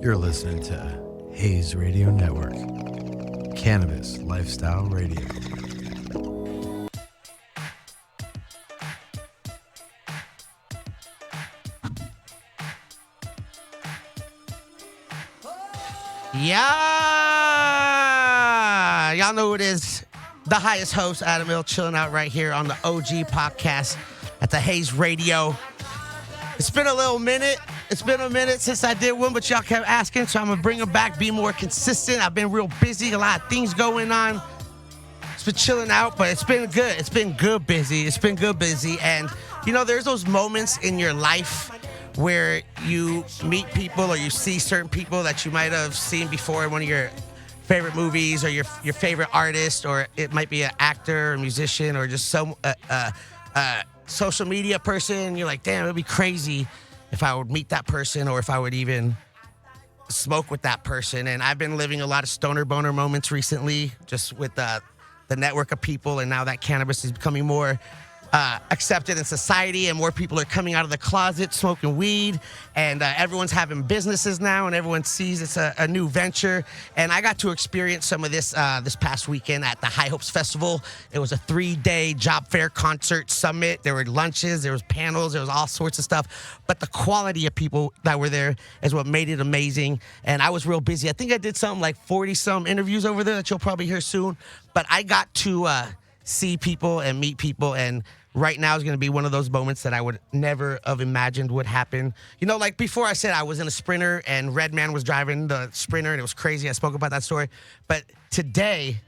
You're listening to Hayes Radio Network, Cannabis Lifestyle Radio. Yeah, y'all know who it is. The highest host, Adam Hill, chilling out right here on the OG podcast at the Hayes Radio. It's been a little minute. It's been a minute since I did one, but y'all kept asking, so I'm going to bring them back, be more consistent. I've been real busy, a lot of things going on. It's been chilling out, but it's been good. It's been good busy. It's been good busy. And, you know, there's those moments in your life where you meet people or you see certain people that you might have seen before in one of your favorite movies or your favorite artist, or it might be an actor or musician or just some social media person. You're like, damn, it would be crazy if I would meet that person or if I would even smoke with that person. And I've been living a lot of stoner boner moments recently, just with the network of people, and now that cannabis is becoming more accepted in society and more people are coming out of the closet smoking weed, and everyone's having businesses now and everyone sees it's a new venture. And I got to experience some of this this past weekend at the High Hopes Festival. It was a 3-day job fair concert summit. There were lunches, there was panels, there was all sorts of stuff, but the quality of people that were there is what made it amazing. And I was real busy. I think I did something like 40 some interviews over there that you'll probably hear soon, but I got to see people and meet people, and right now is going to be one of those moments that I would never have imagined would happen. You know, like before I said I was in a Sprinter and Redman was driving the Sprinter and it was crazy. I spoke about that story. But today,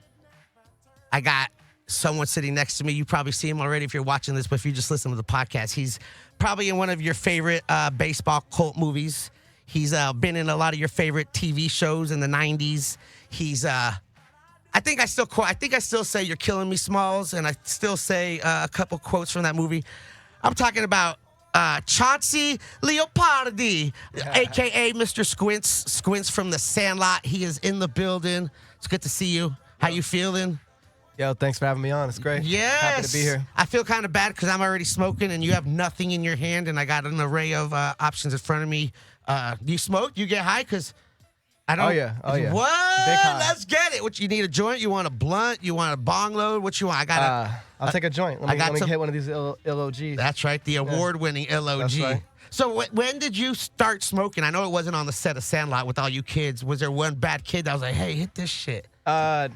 I got someone sitting next to me. You probably see him already if you're watching this, but if you just listen to the podcast, he's probably in one of your favorite baseball cult movies. He's been in a lot of your favorite TV shows in the 90s. He's I think I still say "You're Killing Me, Smalls," and I still say a couple quotes from that movie. I'm talking about Chauncey Leopardi, a.k.a. Mr. Squints. Squints from the Sandlot. He is in the building. It's good to see you. How you feeling? Yo, thanks for having me on. It's great. Yes. Happy to be here. I feel kind of bad because I'm already smoking and you have nothing in your hand, and I got an array of options in front of me. Do you smoke? Do you get high? Because I don't. Oh, yeah. What? Big high. Let's get it. What, you need a joint? You want a blunt? You want a bong load? What you want? I got I'll take a joint. Let me hit one of these LOGs. That's right, the award-winning LOG. That's right. So when did you start smoking? I know it wasn't on the set of Sandlot with all you kids. Was there one bad kid that was like, "Hey, hit this shit"? No,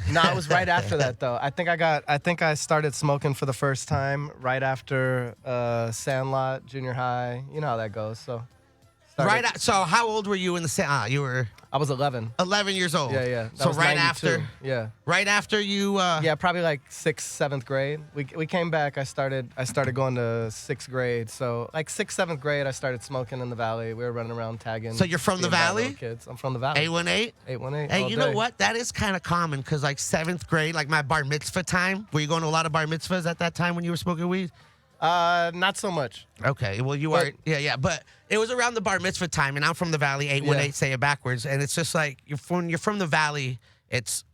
it was right after that though. I think I started smoking for the first time right after Sandlot, junior high. You know how that goes. So. So how old were you in the you were? I was 11. 11 years old. Yeah. That So was right 92. after. Yeah. Right after you. Yeah, probably like 6th, 7th grade. We came back. I started going to 6th grade. So like 6th, 7th grade, I started smoking in the valley. We were running around tagging. So you're from the valley? Kids. I'm from the valley. 818. 818. Hey, you know what? That is kind of common because like 7th grade, like my bar mitzvah time. Were you going to a lot of bar mitzvahs at that time when you were smoking weed? Not so much. Okay, well, you are, yeah. But it was around the bar mitzvah time, and I'm from the valley, 818, say it backwards. And it's just like, you're from the valley, it's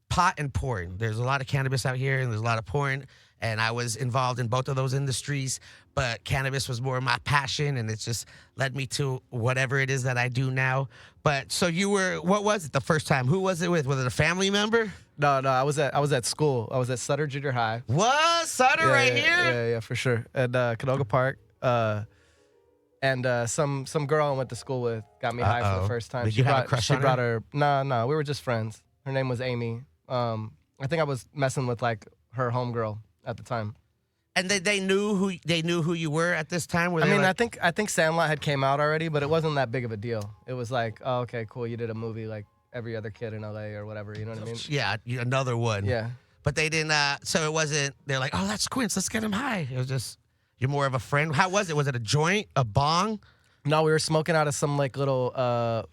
pot and porn. There's a lot of cannabis out here, and there's a lot of porn. And I was involved in both of those industries, but cannabis was more my passion, and it just led me to whatever it is that I do now. But so what was it the first time? Who was it with? Was it a family member? No, I was at school. I was at Sutter Junior High. What? Sutter yeah, here? Yeah, for sure. At Canoga Park. And some girl I went to school with got me high for the first time. Did you have a crush on her? No, we were just friends. Her name was Amy. I think I was messing with like her homegirl at the time. And they knew who you were at this time? I think Sandlot had came out already, but it wasn't that big of a deal. It was like, oh, okay, cool, you did a movie like every other kid in LA or whatever, you know what I mean? Yeah, another one. Yeah. But they didn't, so it wasn't, they're like, oh, that's Squints, let's get him high. It was just, you're more of a friend. How was it? Was it a joint, a bong? No, we were smoking out of some like little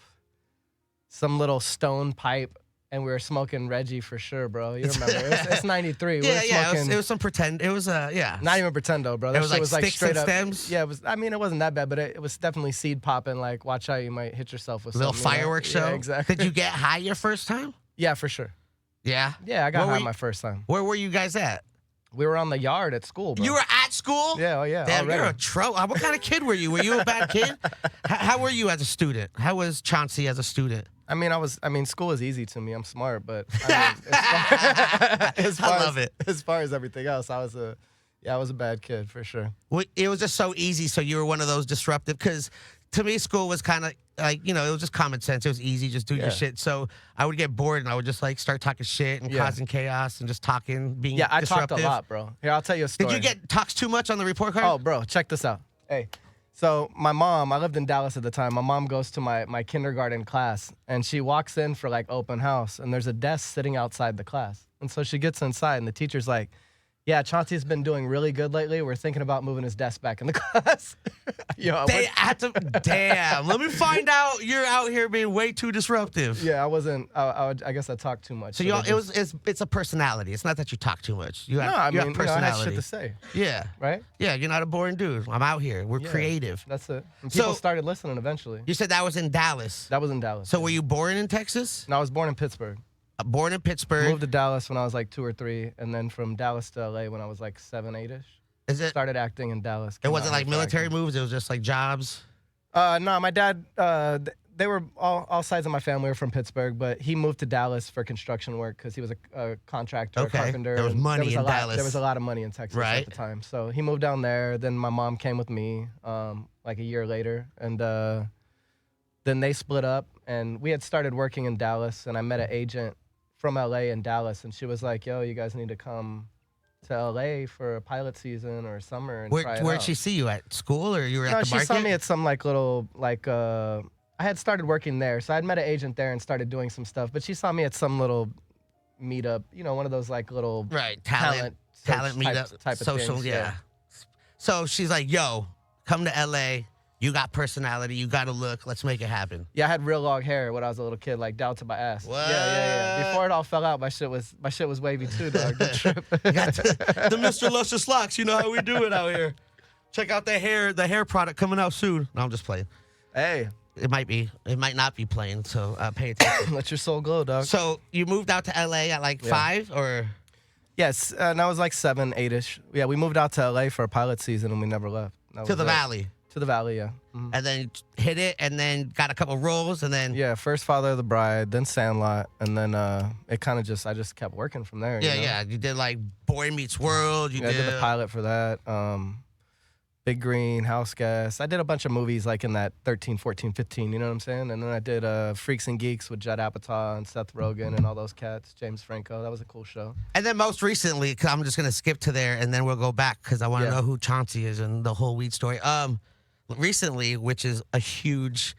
stone pipe. And we were smoking Reggie for sure, bro. You remember? It's 93. Yeah. It was some pretend. It was yeah. Not even pretendo, bro. It was like sticks straight and up stems. Yeah, it was. I mean, it wasn't that bad, but it was definitely seed popping. Like, watch out, you might hit yourself with little something. Fireworks show. Yeah, exactly. Did you get high your first time? Yeah, for sure. Yeah. Yeah, I got high my first time. Where were you guys at? We were on the yard at school, bro. You were at school? Yeah, oh yeah. Damn, already. you're a tro. What kind of kid were you? Were you a bad kid? How were you as a student? How was Chauncey as a student? I mean, school is easy to me. I'm smart, but as love it. As far as everything else, I was a bad kid for sure. Well, it was just so easy. So you were one of those disruptive. Because to me, school was kind of like, it was just common sense. It was easy, just do your shit. So I would get bored and I would just like start talking shit and causing chaos and just talking, being I disruptive. talked a lot, bro. Here, I'll tell you a story. Did you get talks too much on the report card? Oh, bro, check this out. Hey. So my mom, I lived in Dallas at the time. My mom goes to my kindergarten class, and she walks in for like open house, and there's a desk sitting outside the class. And so she gets inside, and the teacher's like, yeah, Chauncey's been doing really good lately. We're thinking about moving his desk back in the class. Damn. Let me find out you're out here being way too disruptive. Yeah, I wasn't. I guess I talked too much. So it's a personality. It's not that you talk too much. You have I personality. I had shit to say. Yeah. Right? Yeah, you're not a boring dude. I'm out here. We're creative. That's it. And people started listening eventually. You said that was in Dallas. That was in Dallas. So were you born in Texas? No, I was born in Pittsburgh. Born in Pittsburgh. Moved to Dallas when I was like 2 or 3, and then from Dallas to LA when I was like 7, 8-ish. Is it? Started acting in Dallas. It wasn't like military moves. It was just like jobs. No, my dad. They were all sides of my family were from Pittsburgh, but he moved to Dallas for construction work because he was a contractor, a carpenter. There was money in Dallas. There was a lot of money in Texas at the time, so he moved down there. Then my mom came with me, like a year later, and then they split up. And we had started working in Dallas, and I met an agent from LA in Dallas, and she was like, "Yo, you guys need to come to LA for a pilot season or summer and try it Where'd out." she see you at school, or you were at the market? She saw me at some like little like I had started working there, so I'd met an agent there and started doing some stuff. But she saw me at some little meetup, one of those like little talent meetup type of social, things. yeah. So she's like, "Yo, come to LA. You got personality. You got to look. Let's make it happen." Yeah, I had real long hair when I was a little kid, like down to my ass. What? Yeah. Before it all fell out, my shit was wavy too, dog. Good trip. Got the Mr. Luscious locks. You know how we do it out here. Check out the hair product coming out soon. No, I'm just playing. Hey. It might not be playing, so pay attention. Let your soul glow, dog. So you moved out to LA at like 5 or? Yes, and I was like 7, 8-ish. Yeah, we moved out to LA for a pilot season and we never left. To the Valley. To the Valley, yeah. Mm-hmm. And then hit it, and then got a couple roles, and then first Father of the Bride, then Sandlot, and then it kind of I just kept working from there. Yeah. You did like Boy Meets World. I did the pilot for that. Big Green, House Gas. I did a bunch of movies like in that 13, 14, 15, you know what I'm saying? And then I did Freaks and Geeks with Judd Apatow and Seth Rogen and all those cats, James Franco. That was a cool show. And then most recently, because I'm just going to skip to there and then we'll go back because I want to know who Chauncey is and the whole weed story. Recently, which is a huge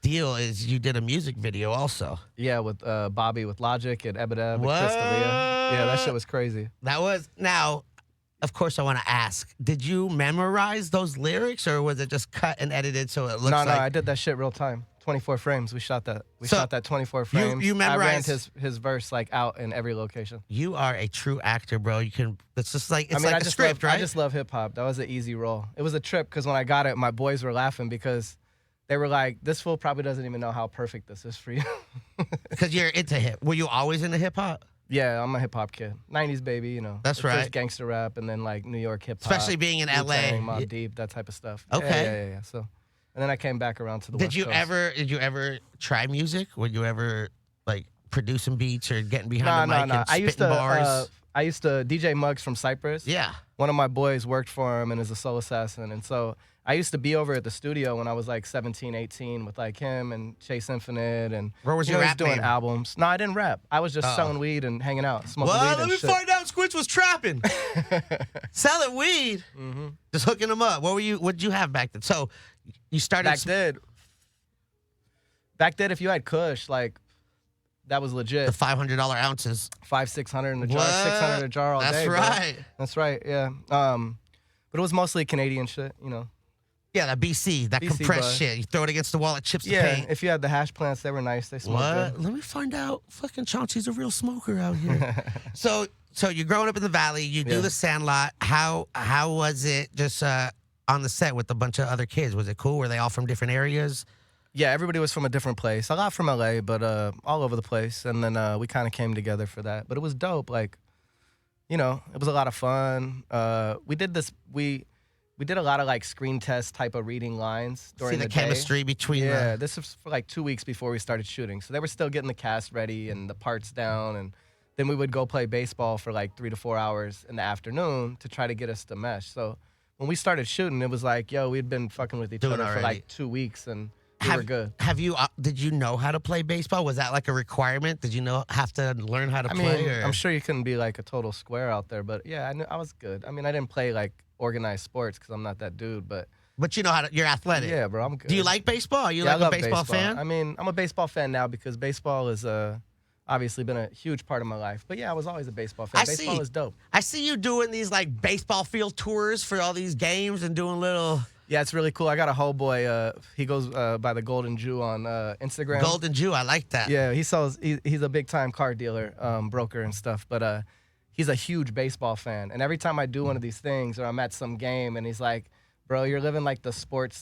deal, is you did a music video also. Yeah, with Bobby with Logic and Eminem and Chris D'Elia. Yeah, that shit was crazy. Now, of course, I want to ask, did you memorize those lyrics or was it just cut and edited so it looks like... No, I did that shit real time. 24 frames. We shot that. We shot that 24 frames. You memorized... I ran his verse like out in every location. You are a true actor, bro. You can... It's just like... It's like a script, right? I just love hip-hop. That was an easy role. It was a trip because when I got it, my boys were laughing because they were like, this fool probably doesn't even know how perfect this is for you. Because you're into hip. Were you always into hip-hop? Yeah, I'm a hip-hop kid. 90s baby, That's right. First gangster rap and then like New York hip-hop. Especially being in LA. Mobb Deep, that type of stuff. Okay. Yeah. So, and then I came back around to the West Coast. Did you ever try music? Were you ever like producing beats or getting behind the mic and spitting bars? I used to DJ Muggs from Cyprus. Yeah. One of my boys worked for him and is a soul assassin. And so I used to be over at the studio when I was like 17, 18 with like him and Chase Infinite and where was your rap doing name? Albums. No, I didn't rap. I was just selling weed and hanging out, smoking weed and let me shit. find out Squints was trapping. Selling weed. Mm-hmm. Just hooking them up. What did you have back then? So you started Back then, if you had Kush, like that was legit. The $500 ounces. 500-600 in a jar, 600 a jar all day. That's right. Bro. That's right. Yeah. But it was mostly Canadian shit, Yeah, that BC, that compressed bud. shit. You throw it against the wall, it chips the Yeah, paint. if you had the hash plants, they were nice. They smoked good. Let me find out. Fucking Chauncey's a real smoker out here. So you're growing up in the Valley. You do the Sandlot. How was it just on the set with a bunch of other kids? Was it cool? Were they all from different areas? Yeah, everybody was from a different place. A lot from LA, but all over the place. And then we kind of came together for that. But it was dope. Like, it was a lot of fun. We did this. We did a lot of like screen test type of reading lines during See the day. chemistry between Yeah, this was for like 2 weeks before we started shooting. So they were still getting the cast ready and the parts down, and then we would go play baseball for like 3 to 4 hours in the afternoon to try to get us to mesh. So when we started shooting, it was like, yo, we'd been fucking with each Doing other for already. like 2 weeks, and we were good. Did you know how to play baseball? Was that like a requirement? Did you have to learn how to play? Or? I'm sure you couldn't be like a total square out there, but yeah, I knew I was good. I mean, I didn't play like organized sports because I'm not that dude, but you know you're athletic. yeah, bro, I'm good. Do you like baseball? Are you Yeah, like I a love baseball fan? I mean, I'm a baseball fan now because baseball is obviously been a huge part of my life. But yeah, I was always a baseball fan. Baseball is dope. I see you doing these like baseball field tours for all these games and doing little. Yeah, it's really cool. I got a homeboy. He goes by the Golden Jew on Instagram. Golden Jew, I like that. Yeah, he sells. He's a big time car dealer, broker and stuff. But he's a huge baseball fan. And every time I do one of these things or I'm at some game, and he's like, "Bro, you're living like the sports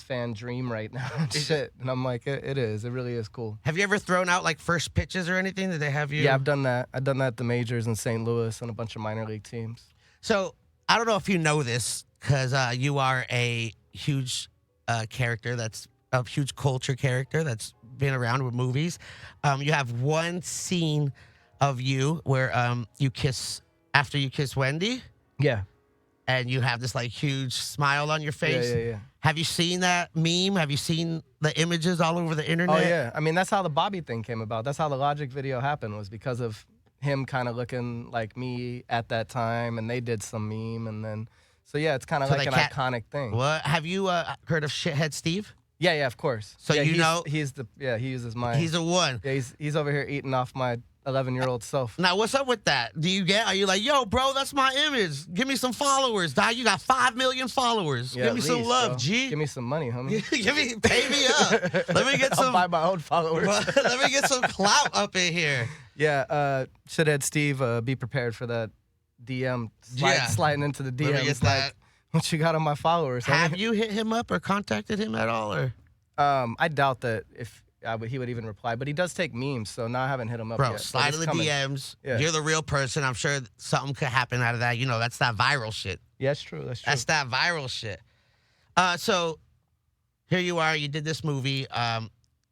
fan dream right now." Shit. And I'm like, it is. It really is cool. Have you ever thrown out like first pitches or anything? Did they have you? Yeah, I've done that. I've done that at the majors in St. Louis and a bunch of minor league teams. So I don't know if you know this because you are a huge character that's a huge culture character that's been around with movies. You have one scene of you where you kiss after you kiss Wendy. Yeah. And you have this like huge smile on your face. Yeah. Have you seen that meme? Have you seen the images all over the internet? Oh yeah. I mean, that's how the Bobby thing came about. That's how the Logic video happened, was because of him kind of looking like me at that time, and they did some meme, and then so yeah, it's kind of like an iconic thing. What have you heard of Shithead Steve? Yeah, of course. So yeah, he uses my. He's the one. Yeah, he's over here eating off my 11-year-old self. Now, what's up with that? Are you like, yo, bro, that's my image. Give me some followers, dog. You got 5 million followers. Yeah, give me some love, bro. G. Give me some money, homie. Pay me up. Let me get some. I'll buy my own followers. Let me get some clout up in here. Yeah, Shithead Steve, be prepared for that DM sliding into the DMs. Let me get that. What you got on my followers? Have you hit him up or contacted him at all, or? I doubt that he would even reply, but he does take memes, so now I haven't hit him up yet. Bro, slide in the DMs. Yeah. You're the real person. I'm sure something could happen out of that. That's that viral shit. Yeah, that's true. That's that viral shit. So here you are. You did this movie.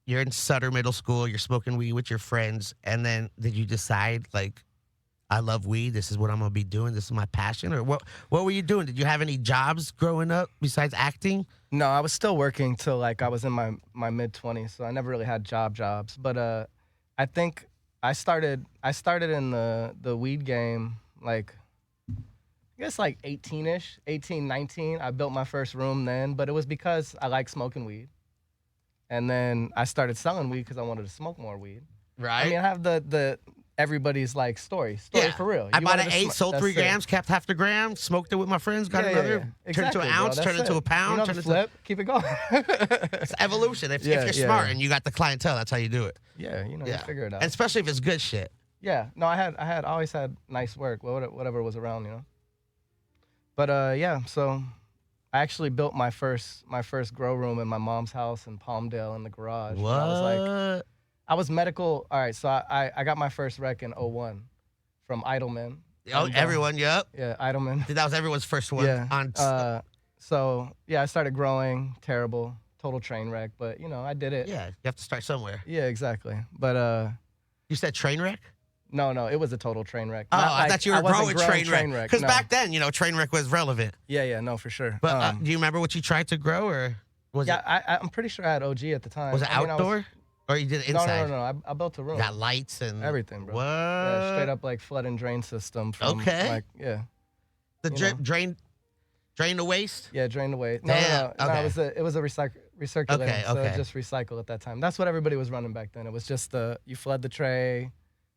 You're in Sutter Middle School. You're smoking weed with your friends. And then did you decide, like, I love weed. This is what I'm going to be doing. This is my passion. Or what were you doing? Did you have any jobs growing up besides acting? No, I was still working till like I was in my mid-20s, so I never really had jobs. But I think I started in the weed game like, I guess like 18-ish, 18, 19. I built my first room then, but it was because I like smoking weed. And then I started selling weed because I wanted to smoke more weed. Right. I mean, I have the everybody's like story for real. I bought an 8, sold 3 grams, kept half the gram, smoked it with my friends, got another, turned into an ounce, turned into a pound. You know the flip, keep it going. It's evolution. If you're smart and you got the clientele, that's how you do it. Yeah, you figure it out. And especially if it's good shit. Yeah, no, I always had nice work, whatever was around, But yeah, so I actually built my first grow room in my mom's house in Palmdale in the garage. What? I was medical. All right, so I got my first rec in 01 from Idleman. Oh, everyone, yep. Yeah, Idleman. That was everyone's first one. Yeah. So, yeah, I started growing. Terrible. Total train wreck. But, I did it. Yeah, you have to start somewhere. Yeah, exactly. But you said train wreck? No, it was a total train wreck. Oh, I thought you were growing train wreck. Because no. back then, train wreck was relevant. Yeah, no, for sure. But do you remember what you tried to grow, or was it? Yeah, I'm pretty sure I had OG at the time. Was it outdoor? Or you did it inside? No. I built a room. Got lights and everything, bro. What? Yeah, straight up like flood and drain system. From, okay. The drain the waste? Yeah, drain the waste. No. Okay. It was a recirculating. Okay. So it just recycle at that time. That's what everybody was running back then. It was just you flood the tray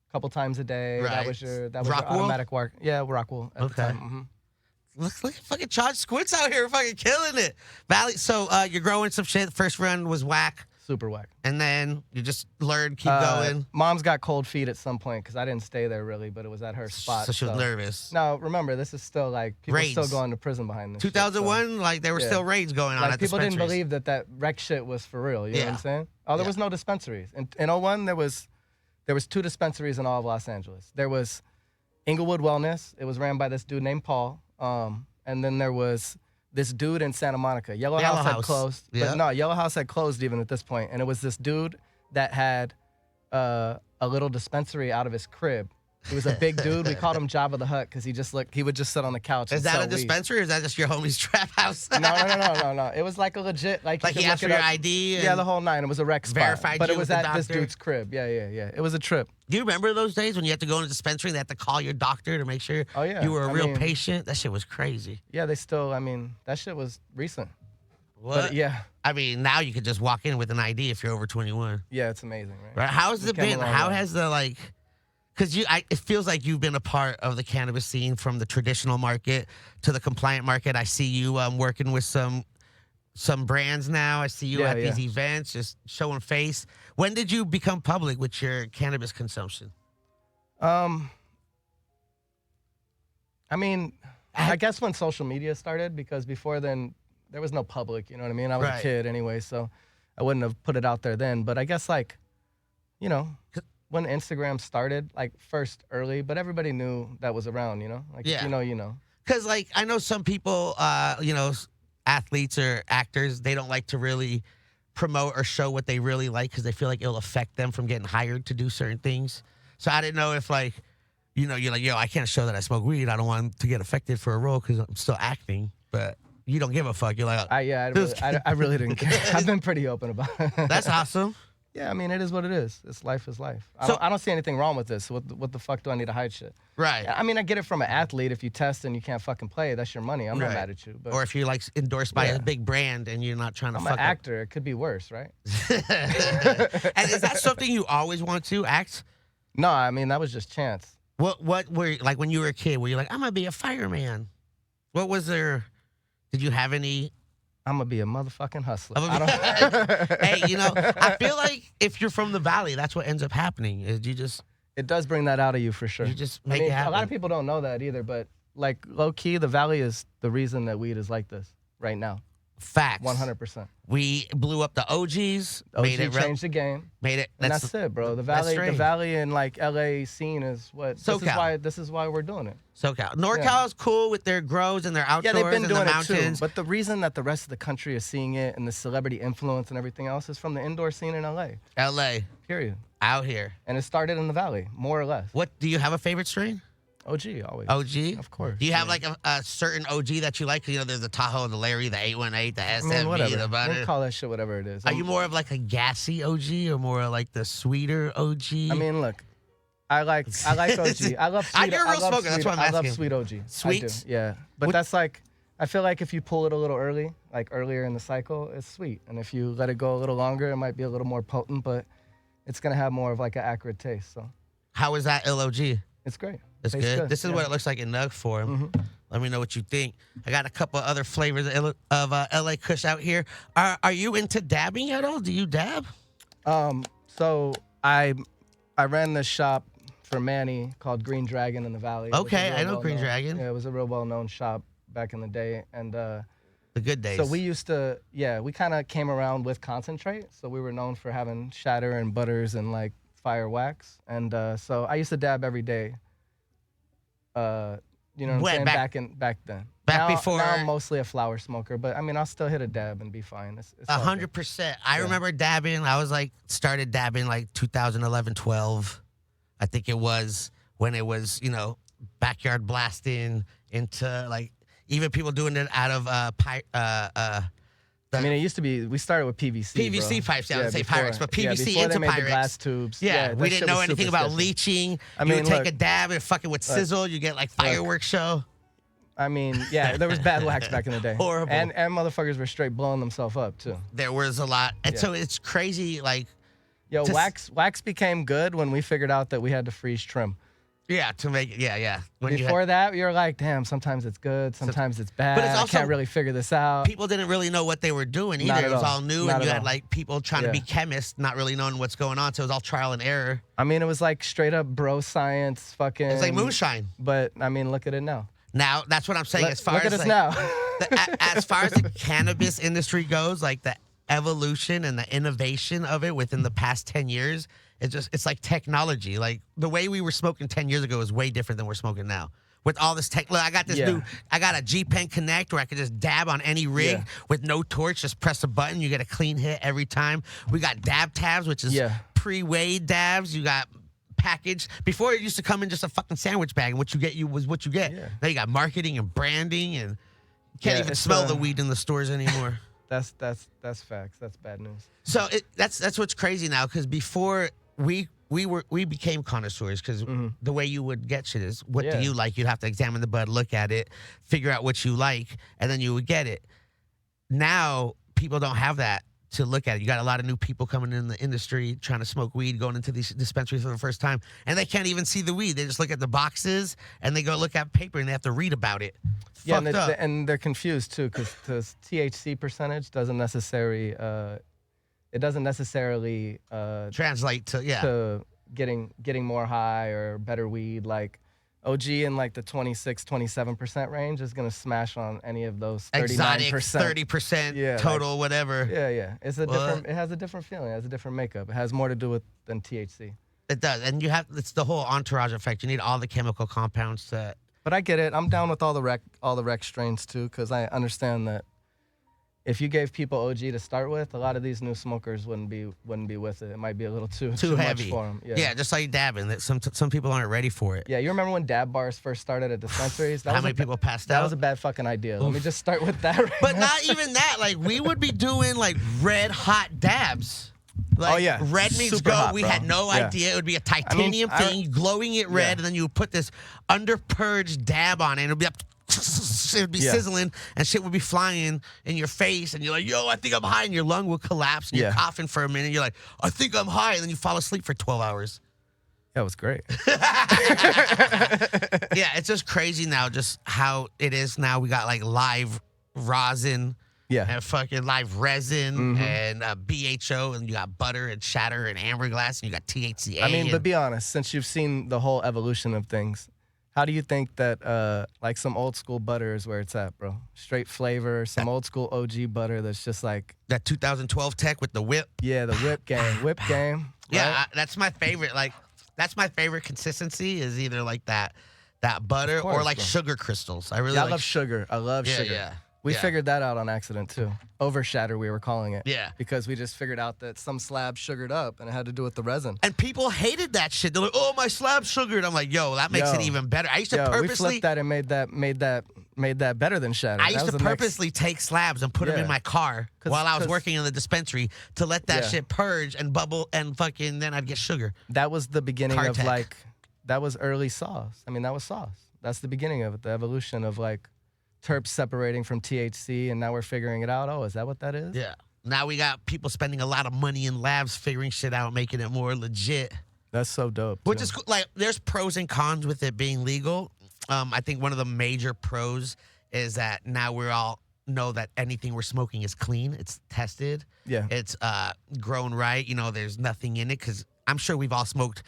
a couple times a day. Right. That was your automatic work. Yeah, Rockwool at the time. Mm-hmm. Look at fucking Chauncey Squints out here fucking killing it. Valley. So you're growing some shit. First run was whack. Super whack. And then you just learned, keep going. Mom's got cold feet at some point because I didn't stay there really, but it was at her spot. So she was nervous. No, remember, this is still like, people raids. still going to prison behind this 2001, shit, so. like there were still raids going on at people dispensaries. didn't believe that wreck shit was for real, you know what I'm saying? Oh, there was no dispensaries. In 01, there was 2 dispensaries in all of Los Angeles. There was Inglewood Wellness. It was ran by this dude named Paul. And then there was this dude in Santa Monica. Yellow House had closed. Yeah. But no, Yellow House had closed even at this point. And it was this dude that had a little dispensary out of his crib. He was a big dude. We called him Jabba the Hutt because he would just sit on the couch. Is that a dispensary or is that just your homie's trap house? No. It was like a legit, like he asked for your ID? Yeah, the whole nine. It was a rec spot. Verified but you it was with the at this doctor? dude's crib. Yeah. It was a trip. Do you remember those days when you had to go in a dispensary and they had to call your doctor to make sure you were a real patient? That shit was crazy. Yeah, that shit was recent. What? But yeah. I mean, now you could just walk in with an ID if you're over 21. Yeah, it's amazing, right? Right? How's it been? How has the, like... Because it feels like you've been a part of the cannabis scene from the traditional market to the compliant market. I see you working with some brands now. I see you at these events, just showing face. When did you become public with your cannabis consumption? I mean, I guess when social media started, because before then there was no public. You know what I mean? I was a kid anyway, so I wouldn't have put it out there then. But I guess when Instagram started, first early, but everybody knew that was around, you know? You know. Because, I know some people, athletes or actors, they don't like to really promote or show what they really like because they feel like it'll affect them from getting hired to do certain things. So I didn't know if, you're like, yo, I can't show that I smoke weed. I don't want to get affected for a role because I'm still acting. But you don't give a fuck. You're like... I really didn't care. I've been pretty open about it. That's awesome. Yeah, I mean, it is what it is. Life is life. I don't see anything wrong with this. What the fuck do I need to hide shit? Right. I mean, I get it from an athlete. If you test and you can't fucking play, that's your money. I'm not mad at you. But, or if you're endorsed by a big brand and you're not trying to I'm fuck an actor. It could be worse, right? And is that something you always wanted to act? No, I mean, that was just chance. What were when you were a kid? Were you like, I'm gonna be a fireman? What was there? Did you have any? I'm gonna be a motherfucking hustler. Hey, I feel like if you're from the Valley, that's what ends up happening. Is you just... It does bring that out of you for sure. You just make it happen. A lot of people don't know that either, but low key, the Valley is the reason that weed is like this right now. Facts. 100%. We blew up the OGs. Changed the game. Made it. And that's it, bro. The Valley and LA scene is what. SoCal. This is why we're doing it. SoCal. NorCal is cool with their grows and their outdoors they've been doing the mountains. It too. But the reason that the rest of the country is seeing it and the celebrity influence and everything else is from the indoor scene in LA. LA. Period. Out here. And it started in the Valley, more or less. What do you have a favorite strain? OG, always. OG? Of course. Do you have a certain OG that you like? There's the Tahoe, the Larry, the 818, the SMB, the butter. You can call that shit whatever it is. Are you more of a gassy OG or more like the sweeter OG? I mean, look, I like OG. I love sweet. You're a real smoker. That's what I'm asking. I love sweet OG. Sweet? I do, yeah. But that's I feel like if you pull it a little early, earlier in the cycle, it's sweet. And if you let it go a little longer, it might be a little more potent, but it's going to have more of an accurate taste. So. How is that LOG? It's great. It's good. This is what it looks like in nug form. Mm-hmm. Let me know what you think. I got a couple other flavors of LA Kush out here. Are you into dabbing at all? Do you dab? So I ran this shop for Manny called Green Dragon in the Valley. Okay, I know Green Dragon. Yeah, it was a real well-known shop back in the day, and the good days. So we used to, we kind of came around with concentrate. So we were known for having shatter and butters and fire wax, and so I used to dab every day. You know what I'm saying? Back then. Before. Now I'm mostly a flower smoker, but I mean I'll still hit a dab and be fine. It's 100%. I remember dabbing. I was started dabbing 2011, 12. I think it was when it was backyard blasting into even people doing it out of I mean, it used to be. We started with PVC. PVC pipes. I would say Pyrex, but PVC before into they made Pyrex. The glass tubes. Yeah, we didn't know anything about leaching. I mean, you would take a dab and fucking would sizzle. You get fireworks show. I mean, there was bad wax back in the day. Horrible. And motherfuckers were straight blowing themselves up too. There was a lot, and so it's crazy. Wax became good when we figured out that we had to freeze trim. Yeah, to make it, yeah. Before that, you're like, damn, sometimes it's good, sometimes it's bad. But it's also, I can't really figure this out. People didn't really know what they were doing either. It was all new, and you had people trying to be chemists, not really knowing what's going on, so it was all trial and error. I mean, it was straight up bro science fucking. It's like moonshine. But, I mean, look at it now. Now, that's what I'm saying. Look at us now. As far as the cannabis industry goes, the evolution and the innovation of it within the past 10 years It's like technology. Like the way we were smoking 10 years ago is way different than we're smoking now. With all this tech, look, I got this I got a G-Pen Connect where I can just dab on any rig with no torch. Just press a button, you get a clean hit every time. We got dab tabs, which is pre-weighed dabs. You got packaged. Before it used to come in just a fucking sandwich bag, and what you get was what you get. Yeah. Now you got marketing and branding, and you can't even smell the weed in the stores anymore. That's facts. That's bad news. So that's what's crazy now, because before we became connoisseurs, because the way you would get shit is, what do you like? You'd have to examine the bud, look at it, figure out what you like, and then you would get it. Now people don't have that to look at it. You got a lot of new people coming in the industry trying to smoke weed, going into these dispensaries for the first time, and they can't even see the weed. They just look at the boxes and they go look at paper and they have to read about it. Yeah, and they're confused too, because THC percentage doesn't necessarily translate to getting more high or better weed. Like OG in like the 26-27% range is gonna smash on any of those 39%. Exotic 30% total, like, whatever. Yeah. It has a different feeling. It has a different makeup. It has more to do than THC. It does, and it's the whole entourage effect. You need all the chemical compounds to. But I get it. I'm down with all the rec strains too, because I understand that if you gave people OG to start with, a lot of these new smokers wouldn't be with it. It might be a little too heavy much for them. Yeah, just like dabbing. That some people aren't ready for it. Yeah, you remember when dab bars first started at dispensaries? How many people passed out? That was a bad fucking idea. Let me just start with that. But not even that. Like, we would be doing like red hot dabs. Like, red means super go. hot, we bro. had no idea. It would be a titanium thing, glowing it red, and then you would put this under-purged dab on it, and it would be up. It would be sizzling, and shit would be flying in your face, and you're like, yo, I think I'm high, and your lung will collapse, and you're coughing for a minute, and you're like, I think I'm high, and then you fall asleep for 12 hours. That was great. Yeah, it's just crazy now, just how it is now. We got like live rosin, and fucking live resin, and BHO, and you got butter and shatter and amberglass, and you got THCA. I mean, but be honest, since you've seen the whole evolution of things, how do you think that, like, some old school butter is where it's at, bro? Straight flavor, some old school OG butter that's just like that 2012 tech with the whip. Yeah, the whip game. Whip game. Yeah, that's my favorite. Like, that's my favorite consistency, is either like that butter or like sugar crystals. I love sugar. I love sugar. Yeah. We figured that out on accident too. Overshatter, we were calling it. Yeah. Because we just figured out that some slab sugared up, and it had to do with the resin. And people hated that shit. They're like, "Oh, my slab sugared." I'm like, "Yo, that makes it even better." I used to purposely. We flipped that and made that better than shatter. I used to purposely take slabs and put them in my car while I was working in the dispensary to let that shit purge and bubble, and fucking then I'd get sugar. That was the beginning of like, that was early sauce. I mean, that was sauce. That's the beginning of it. The evolution of like terps separating from THC, and now we're figuring it out. Oh, is that what that is? Yeah. Now we got people spending a lot of money in labs figuring shit out, making it more legit. That's so dope. Which is like, there's pros and cons with it being legal. I think one of the major pros is that now we all know that anything we're smoking is clean. It's tested. Yeah. It's grown right. You know, there's nothing in it, because I'm sure we've all smoked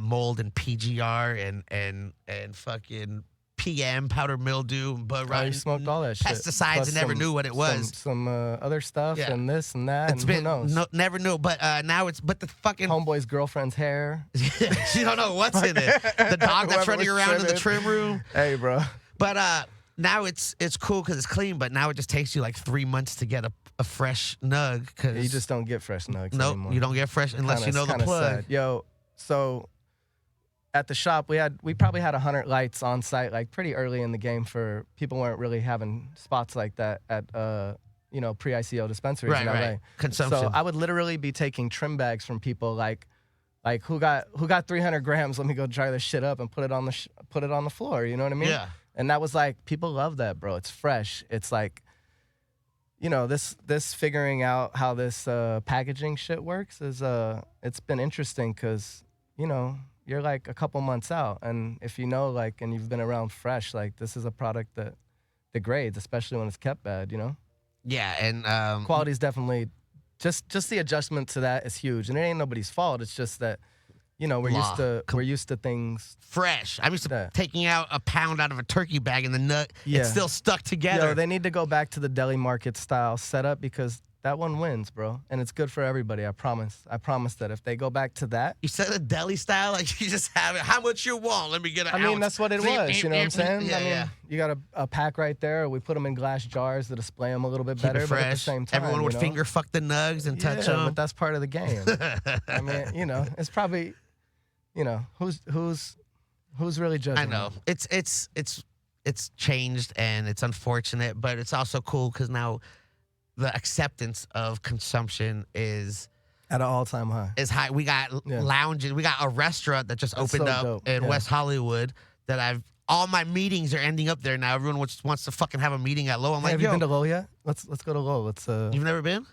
mold and PGR and fucking PM, powder mildew, but you smoked all that shit. Pesticides. Plus and never knew what it was. Some other stuff and this and that. It's and been, who knows? Never knew. But now but the fucking homeboy's girlfriend's hair. You don't know what's in it. The dog that's running around in the trim room. Hey, bro. But now it's cool because it's clean. But now it just takes you like 3 months to get a fresh nug. Cause you just don't get fresh nugs. Nope, anymore. You don't get fresh unless you know the plug. Sad. Yo, so at the shop, we probably had 100 lights on site, like pretty early in the game. For people weren't really having spots like that at pre-ICO dispensaries in LA. Right. Consumption. So I would literally be taking trim bags from people like who got 300 grams. Let me go dry this shit up and put it on the floor. You know what I mean? Yeah. And that was like, people love that, bro. It's fresh. It's like, this figuring out how this packaging shit works is it's been interesting, because you're like a couple months out, and if and you've been around fresh, like, this is a product that degrades, especially when it's kept bad, Yeah, and quality's definitely just the adjustment to that is huge, and it ain't nobody's fault. It's just that we're used to things fresh. I'm used to taking out a pound out of a turkey bag, and the nut it's still stuck together. They need to go back to the deli market style setup, because that one wins, bro. And it's good for everybody. I promise. I promise that if they go back to that. You said a deli style? Like, you just have it. How much you want? Let me get an ounce. I mean, that's what it was. You know what I'm saying? Yeah, I mean, you got a pack right there. We put them in glass jars to display them a little bit Keep better. it fresh. But at the same time, Everyone would finger fuck the nugs and touch them. But that's part of the game. I mean, it's probably, who's really judging? I know. It's changed and it's unfortunate, but it's also cool because now the acceptance of consumption is at an all-time high. Is high. We got lounges. We got a restaurant that just opened up in West Hollywood that all my meetings are ending up there now. Everyone wants to fucking have a meeting at Low. I'm like, have you been to Low yet? Let's go to Low. You've never been?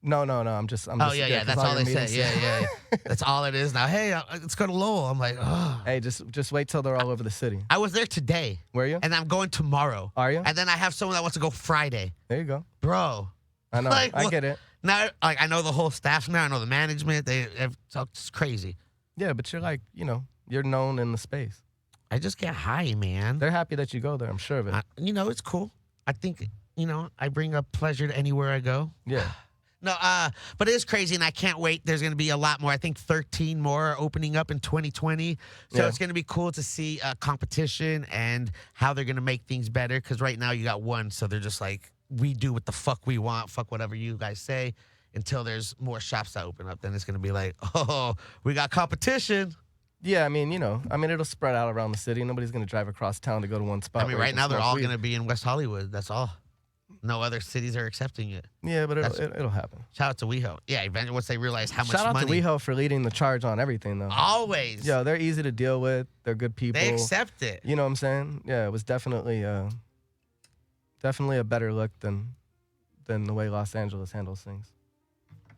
No. I'm just. Yeah. That's all they say. Yeah. That's all it is now. Hey, let's go to Lowell. I'm like, oh. Hey, just wait till they're all over the city. I was there today. Were you? And I'm going tomorrow. Are you? And then I have someone that wants to go Friday. There you go. Bro. I know. Like, I get it. Now, I know the whole staff now. I know the management. It's crazy. Yeah, but you're like, you're known in the space. I just get high, man. They're happy that you go there. I'm sure of it. It's cool. I think, I bring a pleasure to anywhere I go. Yeah. No, but it is crazy, and I can't wait. There's going to be a lot more. I think 13 more are opening up in 2020. So it's going to be cool to see competition and how they're going to make things better. Because right now you got one, so they're just like, we do what the fuck we want, fuck whatever you guys say, until there's more shops that open up. Then it's going to be like, oh, we got competition. Yeah, I mean, it'll spread out around the city. Nobody's going to drive across town to go to one spot. I mean, right now they're all going to be in West Hollywood. That's all. No other cities are accepting it. Yeah, but it'll happen. Shout out to WeHo. Yeah, eventually once they realize how much money. Shout out to WeHo for leading the charge on everything, though. Always. Yeah, they're easy to deal with. They're good people. They accept it. You know what I'm saying? Yeah, it was definitely a better look than the way Los Angeles handles things.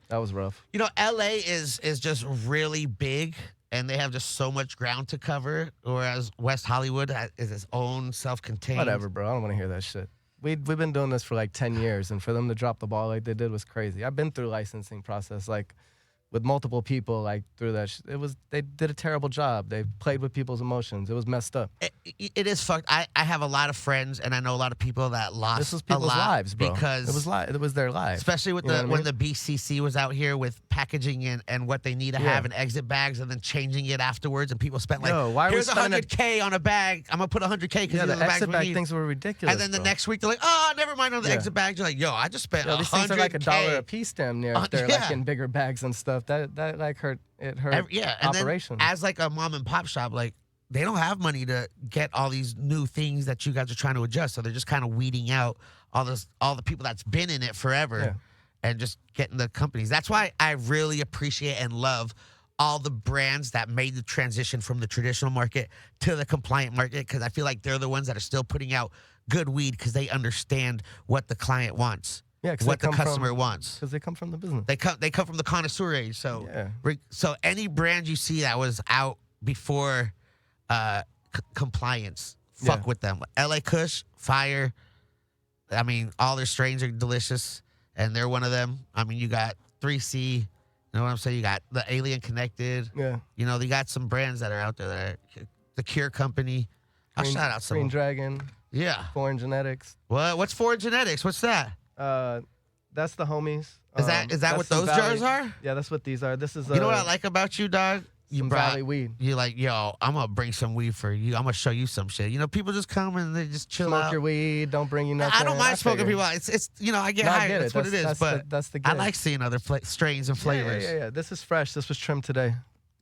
That was rough. LA is just really big, and they have just so much ground to cover, whereas West Hollywood is its own self-contained. Whatever, bro. I don't want to hear that shit. We've been doing this for like 10 years, and for them to drop the ball like they did was crazy. I've been through licensing process, like with multiple people, like through that. They did a terrible job. They played with people's emotions. It was messed up. It is fucked. I have a lot of friends, and I know a lot of people that lost. This was people's lives, bro. Because it was their lives. Especially with when the BCC was out here with packaging and what they need to have in exit bags, and then changing it afterwards, and people spent like, here's $100K on a bag. I'm gonna put $100K because the exit bag things were ridiculous. And then the next week they're like, oh, never mind on the exit bags. You're like, yo, I just spent $100K. These things are like $1 a piece, damn near. If they're like in bigger bags and stuff. That like hurt. It hurt. Operation. Then as like a mom and pop shop, like, they don't have money to get all these new things that you guys are trying to adjust. So they're just kind of weeding out all the people that's been in it forever and just getting the companies. That's why I really appreciate and love all the brands that made the transition from the traditional market to the compliant market, because I feel like they're the ones that are still putting out good weed because they understand what the client wants. Yeah, what the customer wants. Because they come from the business. They come from the connoisseur age. So so any brand you see that was out before compliance, fuck with them. LA Kush, fire. I mean, all their strains are delicious, and they're one of them. I mean, you got 3C. You know what I'm saying? You got the Alien Connected. Yeah. You got some brands that are out there that are the Cure Company. I'll shout out some. Green Dragon. Yeah. Foreign Genetics. What? What's Foreign Genetics? What's that? That's the homies. Is that what those jars are? Yeah, that's what these are. This is. You know what I like about you, dog? You brought Valley weed. You're like, yo, I'm gonna bring some weed for you. I'm gonna show you some shit. People just come and they just chill out. Smoke your weed. Don't bring you nothing. I don't mind smoking people out. It's I get high. That's what it is. But that's the. I like seeing other strains and flavors. Yeah. This is fresh. This was trimmed today.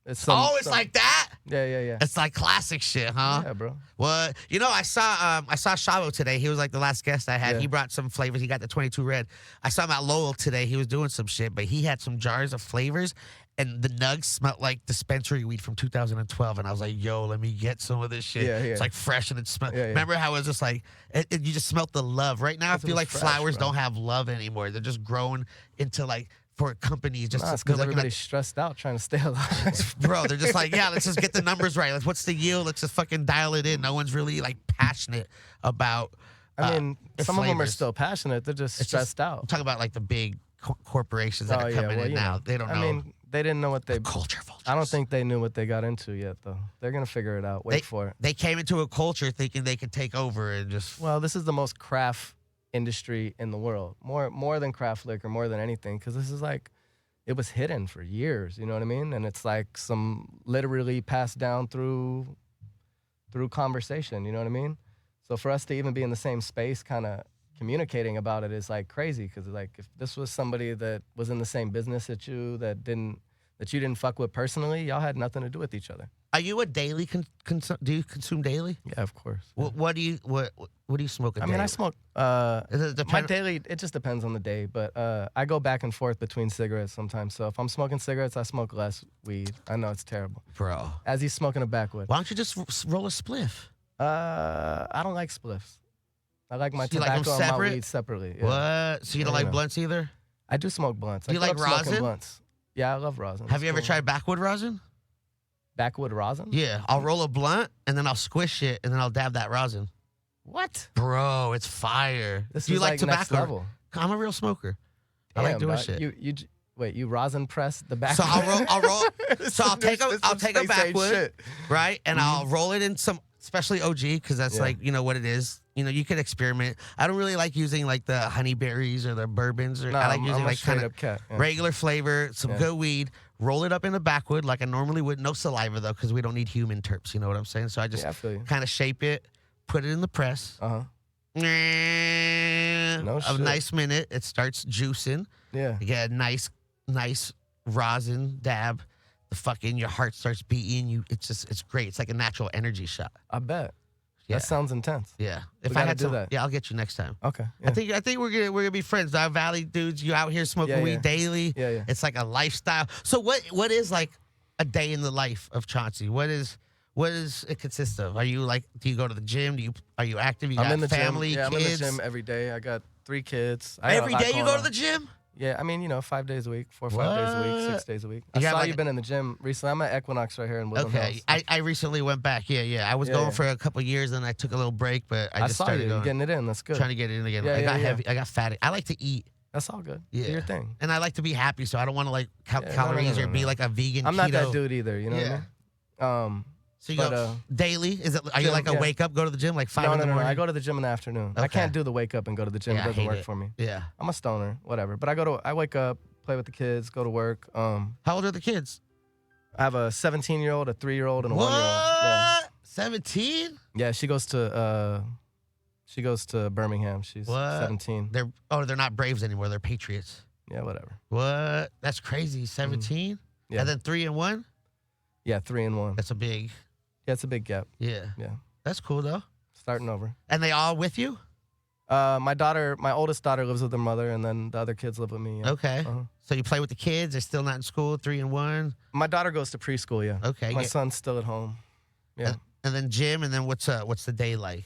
It's like that. Yeah. It's like classic shit, huh? Yeah, bro. What? I saw Shavo today. He was like the last guest I had. Yeah. He brought some flavors. He got the 22 Red. I saw him at Lowell today. He was doing some shit, but he had some jars of flavors, and the nugs smelled like dispensary weed from 2012. And I was like, yo, let me get some of this shit. Yeah. It's like fresh and it smells. Yeah. Remember how it was just like, you just smelt the love. Right now, I feel like flowers don't have love anymore. They're just growing into like, for companies just because everybody's stressed out trying to stay alive. Bro, they're just like, yeah, let's just get the numbers right. What's the yield? Let's just fucking dial it in. No one's really like passionate about I mean, some of them are flavors. still passionate. They're just stressed out. I'm talking about like the big corporations that are coming in now. They don't know. I mean, they didn't know what they... Culture vultures. I don't think they knew what they got into yet, though. They're going to figure it out. Wait for it. They came into a culture thinking they could take over and just... Well, this is the most craft industry in the world, more than craft liquor, more than anything, because this is like, it was hidden for years, you know what I mean? And it's like some literally passed down through conversation, you know what I mean? So for us to even be in the same space kind of communicating about it is like crazy, because like if this was somebody that was in the same business that you didn't fuck with personally, y'all had nothing to do with each other. Are you a daily do you consume daily? Yeah, of course. Yeah. What do you smoke a day? I mean, I smoke. My daily, it just depends on the day, but I go back and forth between cigarettes sometimes. So if I'm smoking cigarettes, I smoke less weed. I know it's terrible, bro. As he's smoking a backwood. Why don't you just roll a spliff? I don't like spliffs. I like my So you like tobacco them and my separate? weed separately. Yeah. What? So you don't like blunts either? I do smoke blunts. Do you I like grew up smoking rosin? blunts. Yeah, I love rosin. Have you It's ever cool. tried backwood rosin? Backwood rosin? Yeah, I'll roll a blunt and then I'll squish it and then I'll dab that rosin. What? Bro, it's fire. This Do you is like like tobacco? next level. I'm a real smoker. Damn, I like doing dog. shit. Wait, you rosin press the back? So I'll roll. So I'll take a backwood, shit. right, and I'll roll it in some, especially OG, because that's Yeah. like, you know what it is. You know, you can experiment. I don't really like using like the honey berries or the bourbons, or No, I like I'm using a like kind straight of up cat. Yeah. regular flavor, some Yeah. good weed. Roll it up in a backwood like I normally would. No saliva though, because we don't need human terps. You know what I'm saying? So I just Yeah, I feel you. kind of shape it, put it in the press. No A shit. nice minute. It starts juicing. Yeah. You get a nice rosin dab. The fucking your heart starts beating. It's great. It's like a natural energy shot. I bet. Yeah. That sounds intense. Yeah. If We I gotta had do to, that. yeah, I'll get you next time. Okay. Yeah. I think we're gonna be friends. Our Valley dudes, you out here smoking Yeah, weed yeah. daily. Yeah, yeah. It's like a lifestyle. So what is like a day in the life of Chauncey? What does it consist of? Are you like, do you go to the gym? Are you active? You got I'm in the family, gym. Yeah, kids? I'm in the gym every day. I got 3 kids. I got a Every lot day you going go to on. the gym? Yeah, I mean, 5 days a week, 4 or 5 days a week, 6 What? days a week. You I have saw like you been in the gym recently. I'm at Equinox right here in Woodland Okay, Hills. I recently went back. Yeah. I was Yeah, going yeah. for a couple years, and I took a little break, but I just saw started you going, getting it in. That's good. trying to get it in again. Yeah, I got yeah. heavy. I got fatty. I like to eat. That's all good. Yeah. Do your thing. And I like to be happy, so I don't want to like count Yeah, no, calories no, or be like a vegan. I'm not keto. that dude either. You know Yeah. what I mean? So you But, go daily? Are you gym, like a yeah. wake up, go to the gym like 5 No, in the no. morning? I go to the gym in the afternoon. I Okay. can't do the wake up and go to the gym. Yeah, I It doesn't hate work it. for me. Yeah. I'm a stoner, whatever. But I wake up, play with the kids, go to work. How old are the kids? I have a 17-year-old, a 3-year-old, and a 1-year-old. Yeah. 17? Yeah, she goes to Birmingham. She's What? 17. They're not Braves anymore. They're Patriots. Yeah, whatever. What? That's crazy. 17? Yeah. And then 3 and 1? Yeah, 3 and 1. That's a big. Yeah, it's a big gap. Yeah. Yeah. That's cool though. Starting over. And they all with you? My oldest daughter lives with her mother, and then the other kids live with me. Yeah. Okay. Uh-huh. So you play with the kids. They're still not in school. 3 and 1. My daughter goes to preschool. Yeah. Okay. My son's still at home. Yeah. And then gym. And then what's the day like?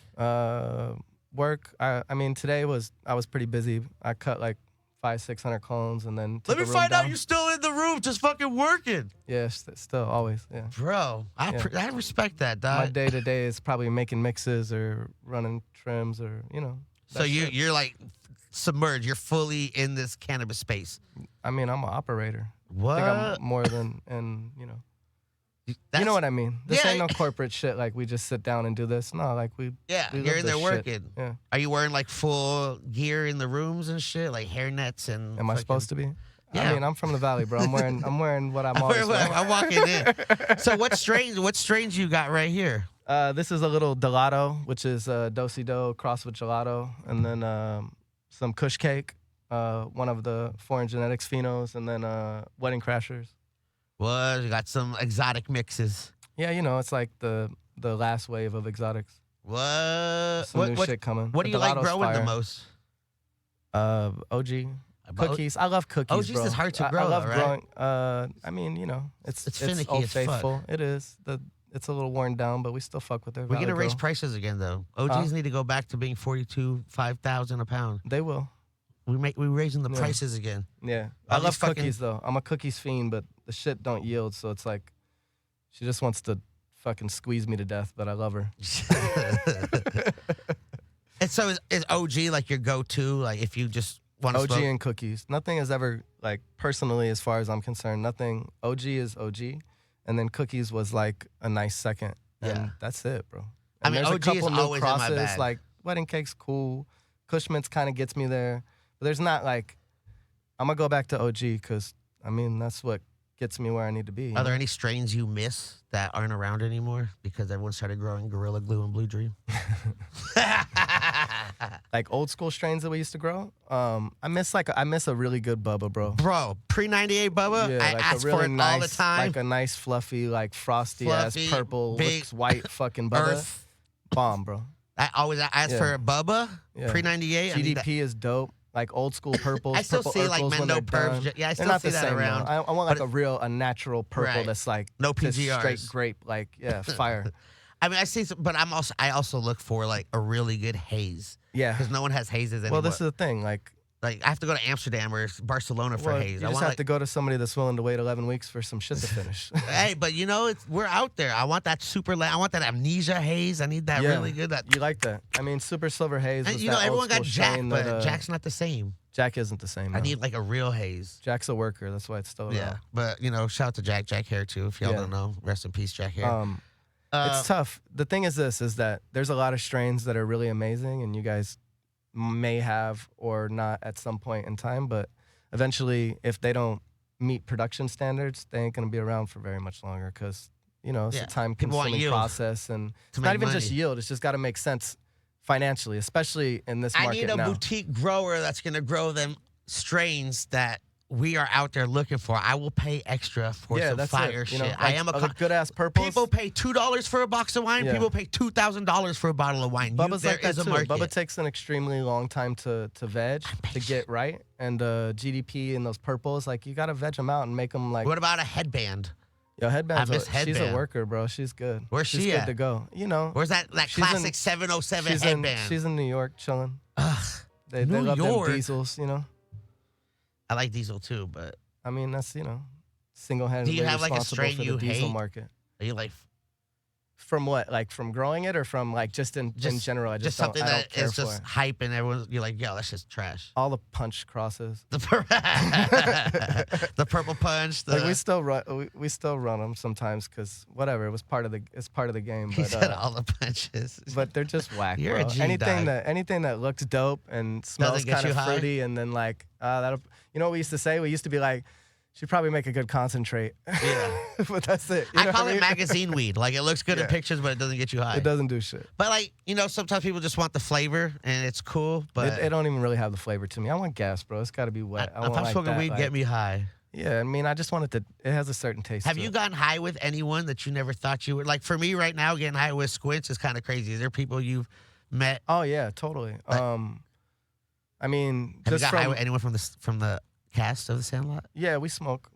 Work. I mean, today I was pretty busy. I cut like 500-600 cones, and then took Let me the room find out down. you're still in the room, just fucking working, Yeah, still always. Yeah. bro. I respect that, dog. My day to day is probably making mixes or running trims or So that shit. you're like submerged. You're fully in this cannabis space. I mean, I'm an operator. What? I think I'm more than, and you That's- know what I mean. This Yeah. ain't no corporate shit. Like we just sit down and do this. No, like Yeah, we you're live in there this shit. working. Yeah. Are you wearing like full gear in the rooms and shit, like hair nets and? Am I supposed to be? Yeah. I mean, I'm from the valley, bro. I'm wearing what I'm always wearing. I'm walking in. So what strains you got right here? This is a little gelato, which is do-si-do crossed with gelato, and then some Kush cake, one of the foreign genetics phenos, and then wedding crashers. What? You got some exotic mixes. Yeah, it's like the last wave of exotics. What? Some new shit coming. What do The you like gelato's growing the fire. most? OG. Cookies. I love cookies, OG's bro. is hard to I grow, love though, right? growing. I mean, It's finicky Old as fuck. Faithful. It is. It's a little worn down, but we still fuck with it. We're gonna Valley raise Grow. prices again, though. OGs need to go back to being 5,000 a pound. They will. We're raising the Yeah. prices again. Yeah. All I love these fucking- cookies though. I'm a cookies fiend, but the shit don't yield, so it's like she just wants to fucking squeeze me to death, but I love her. And so is OG like your go-to? Like if you just want to OG smoke? and cookies. Nothing has ever, like, personally, as far as I'm concerned, nothing. OG is OG, and then cookies was like a nice second. And Yeah. that's it, bro. I And mean, there's OG a couple is new always in my crosses, bag. like wedding cake's cool. Cushman's kind of gets me there. But there's not like, I'm going to go back to OG because, I mean, that's what gets me where I need to be. Are there any strains you miss that aren't around anymore because everyone started growing Gorilla Glue and Blue Dream? Like old school strains that we used to grow. I miss a really good Bubba, bro. Bro, pre-98 Bubba, Yeah, I like ask a really for it nice, all the time. like a nice fluffy, like frosty ass Fluffy, purple, big, looks white fucking Bubba. Earth. Bomb, bro. I always ask for a Bubba, Yeah. pre-98. GDP is dope. Like old school purples. I still purple see like Urkels when Mendo they're Perps. done. Yeah, I They're still not see the that same, around. though. I want like But a natural purple Right. that's like No just PGRs. straight grape, like fire. I mean, I see, but I also look for like a really good haze Yeah. because no one has hazes anymore. Well, this is the thing. Like I have to go to Amsterdam or Barcelona for well, haze. you I just want have to go to somebody that's willing to wait 11 weeks for some shit to finish. Hey, but you know, we're out there. I want that I want that amnesia haze. I need that Yeah. really good. That You like that? I mean, Super Silver Haze. and Was you know, that everyone old got school Jack, strain but that, Jack's not the same. Jack isn't the same. I no. need like a real haze. Jack's a worker. That's why it's still Yeah, around. but you know, shout out to Jack Hare too. If y'all Yeah. don't know, rest in peace, Jack Hare. It's tough. The thing is that there's a lot of strains that are really amazing, and you guys may have or not at some point in time, but eventually, if they don't meet production standards, they ain't gonna be around for very much longer because it's Yeah. a People want time-consuming yield process, and to it's not make even just money. yield. It's just got to make sense financially, especially in this I market need a now. boutique grower that's going to grow them strains that we are out there looking for. I will pay extra for some that's fire it. shit. Like, I am a good ass purples. People pay $2 for a box of wine. Yeah. People pay $2,000 for a bottle of wine. Bubba's There like that is a too. market. Bubba takes an extremely long time to veg, to get right, and GDP and those purples, like you gotta veg them out and make them like. What about a headband? Yo, Headband's I miss she's a Headband. worker, bro. She's good. Where's she's she good at? to go. You know, Where's that She's in- classic 707 she's headband? she's in New York chilling. Ugh, They New love York? them diesels, you know. I like Diesel too, but I mean, that's single-handedly Do you have, like, a responsible strain for you the diesel hate? market. are you like From what? Like from growing it, or from like just in general? I just don't, something I don't that care is for just it. hype and everyone's you're like, yo, that's just trash. All the punch crosses. The purple punch. The, Like we still run them sometimes because whatever, it's part of the game. he But said all the punches. but they're just whack. You're a bro. G, anything dog. that looks dope and smells get kind you of high? fruity, and then like that'll, you know what we used to say? We used to be like, she'd probably make a good concentrate. Yeah. But that's it. You I know call what it mean? magazine weed. Like it looks good in Yeah. pictures, but it doesn't get you high. It doesn't do shit. But like, you know, sometimes people just want the flavor and it's cool. But It don't even really have the flavor to me. I want gas, bro. It's got to be wet. I if want I'm like smoking that, weed, like- get me high. Yeah, I mean, I just want it to. It has a certain taste. Have to you it. gotten high with anyone that you never thought you would? Like for me right now, getting high with Squints is kind of crazy. Is there people you've met? Oh yeah, totally. I mean, Have you just got high from with anyone from the cast of the Sandlot? yeah, we smoke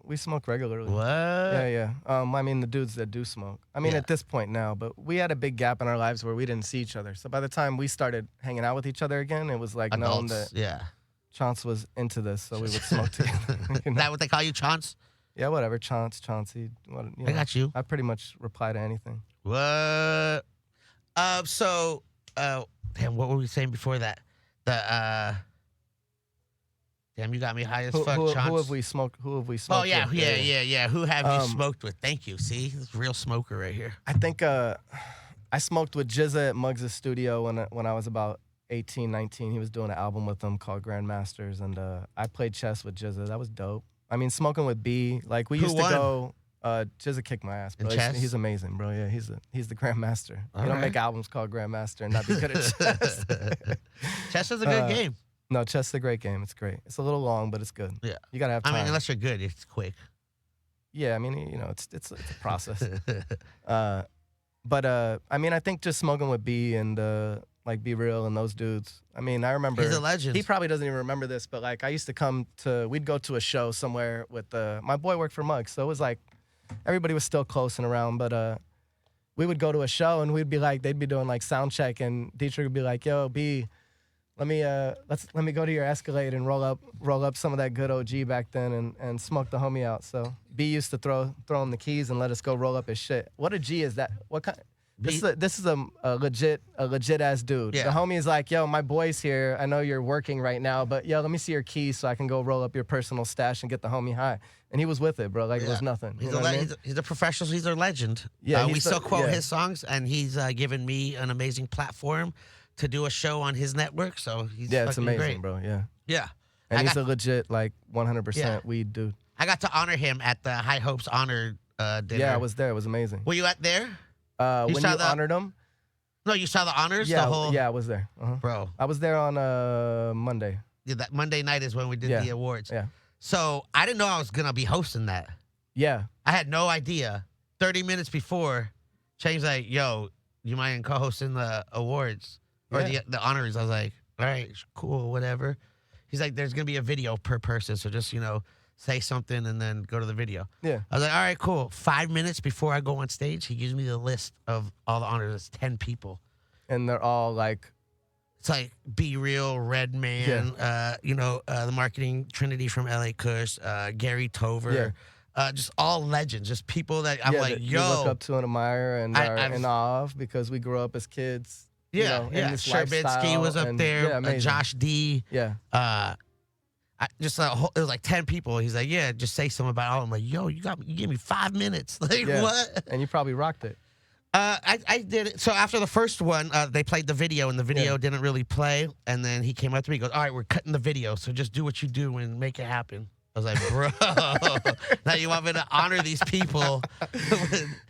regularly. What? Yeah. I mean, the dudes that do smoke. I mean, Yeah. at this point now, but we had a big gap in our lives where we didn't see each other. So by the time we started hanging out with each other again, it was like known Adults. that Yeah. Chauncey was into this, so we would smoke together. You Is know? that what they call you, Chauncey? Yeah, whatever. Chauncey. What, you I know, got you. I pretty much reply to anything. What? Damn, what were we saying before that? Damn, you got me high as fuck, Who Chauncey. have we smoked? Who have we smoked? Oh, yeah, with? yeah. Who have you Um, smoked with? Thank you. See? This real smoker right here. I think I smoked with Jizza at Muggs' studio when I was about 18, 19. He was doing an album with them called Grandmasters, and I played chess with Jizza. That was dope. I mean, smoking with B, like we Who used won? to go. Jizza kicked my ass, bro. In chess? He's amazing, bro. Yeah, he's the Grandmaster. All You don't right. make albums called Grandmaster and not be good at chess. Chess is a good game. No, chess is a great game. It's great. It's a little long, but it's good. Yeah. You gotta have time. I mean, unless you're good, it's quick. Yeah, I mean, it's a process. But I mean, I think just smoking with B and like Be Real and those dudes. I mean, I remember He's a legend. He probably doesn't even remember this, but like I used to we'd go to a show somewhere with my boy worked for Muggs, so it was like everybody was still close and around, but we would go to a show and we'd be like, they'd be doing like sound check, and Dietrich would be like, "Yo, B, let me go to your Escalade and roll up some of that good OG back then and smoke the homie out." So B used to throw him the keys and let us go roll up his shit. What a G is that? What kind? This is a legit ass dude. Yeah. The homie is like, "Yo, my boy's here. I know you're working right now, but yo, let me see your keys so I can go roll up your personal stash and get the homie high." And he was with it, bro. Like it was nothing. You He's, know what I mean? he's a professional. He's a legend. Yeah, we he's still quote yeah. his songs, and he's given me an amazing platform to do a show on his network. So he's Yeah, it's fucking amazing, great. bro. Yeah. Yeah. And he's a legit, like, 100% Yeah. weed dude. I got to honor him at the High Hopes Honor dinner. Yeah, I was there. It was amazing. Were you at there? When you honored him? No, you saw the honors? Yeah, the whole... yeah, I was there. Bro. I was there on Monday. Yeah, that Monday night is when we did the awards. Yeah. So I didn't know I was going to be hosting that. Yeah. I had no idea. 30 minutes before, Shane's like, yo, you mind co-hosting the awards? Or the honors. I was like, all right, cool, whatever. He's like, there's going to be a video per person, so just, say something and then go to the video. Yeah. I was like, all right, cool. 5 minutes before I go on stage, he gives me the list of all the honors. It's 10 people. And they're all like... It's like Be Real, Redman, the marketing Trinity from LA Kush, Gary Tover. Just all legends, just people that I'm like, that yo. you look up to and admire and are in awe of because we grew up as kids. Yeah, in this Sherbinsky lifestyle, was up there. Josh D. Yeah. It was like 10 people. He's like, yeah, just say something about it. I'm like, yo, you gave me 5 minutes. Like, what? And you probably rocked it. I did it. So after the first one, they played the video, and the video didn't really play. And then he came up to me, he goes, all right, we're cutting the video, so just do what you do and make it happen. I was like, bro, now you want me to honor these people?